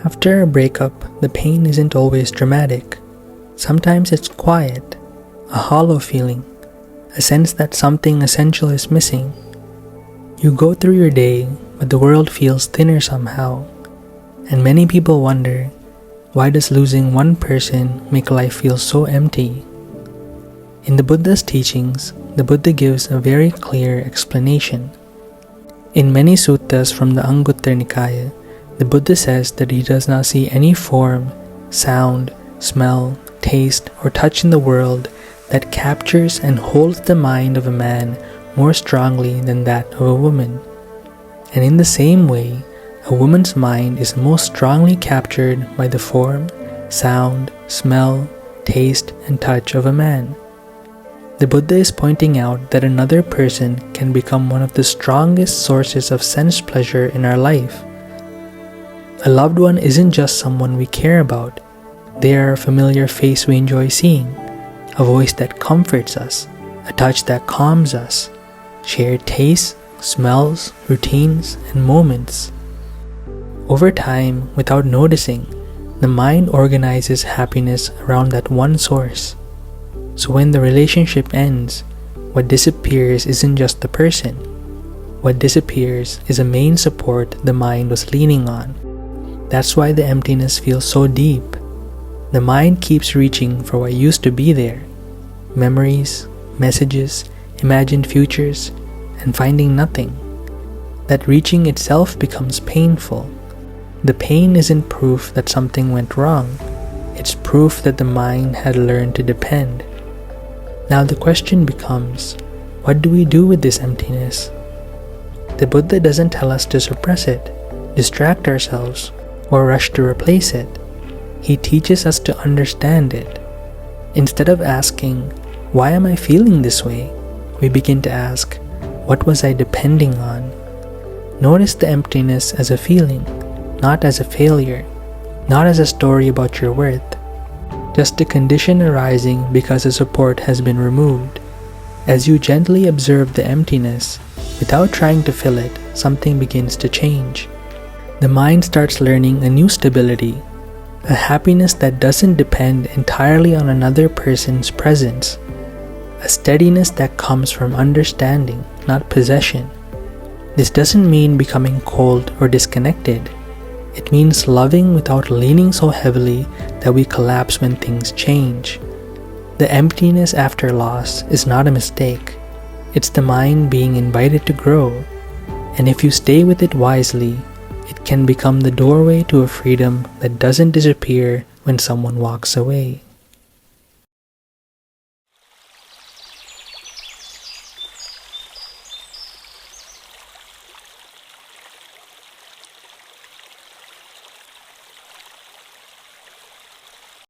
After a breakup, the pain isn't always dramatic. Sometimes it's quiet, a hollow feeling, a sense that something essential is missing. You go through your day, but the world feels thinner somehow. And many people wonder, why does losing one person make life feel so empty? In the Buddha's teachings, the Buddha gives a very clear explanation. In many suttas from the Anguttara Nikaya, the Buddha says that he does not see any form, sound, smell, taste, or touch in the world that captures and holds the mind of a man more strongly than that of a woman. And in the same way, a woman's mind is most strongly captured by the form, sound, smell, taste, and touch of a man. The Buddha is pointing out that another person can become one of the strongest sources of sense pleasure in our life. A loved one isn't just someone we care about. They are a familiar face we enjoy seeing, a voice that comforts us, a touch that calms us, shared tastes, smells, routines, and moments. Over time, without noticing, the mind organizes happiness around that one source. So when the relationship ends, what disappears isn't just the person. What disappears is a main support the mind was leaning on. That's why the emptiness feels so deep. The mind keeps reaching for what used to be there. Memories, messages, imagined futures, and finding nothing. That reaching itself becomes painful. The pain isn't proof that something went wrong. It's proof that the mind had learned to depend. Now the question becomes, what do we do with this emptiness? The Buddha doesn't tell us to suppress it, distract ourselves, or rush to replace it. He teaches us to understand it. Instead of asking, why am I feeling this way? We begin to ask, what was I depending on? Notice the emptiness as a feeling, not as a failure, not as a story about your worth. Just a condition arising because a support has been removed. As you gently observe the emptiness, without trying to fill it, something begins to change. The mind starts learning a new stability, a happiness that doesn't depend entirely on another person's presence, a steadiness that comes from understanding, not possession. This doesn't mean becoming cold or disconnected. It means loving without leaning so heavily that we collapse when things change. The emptiness after loss is not a mistake. It's the mind being invited to grow. And if you stay with it wisely, it can become the doorway to a freedom that doesn't disappear when someone walks away.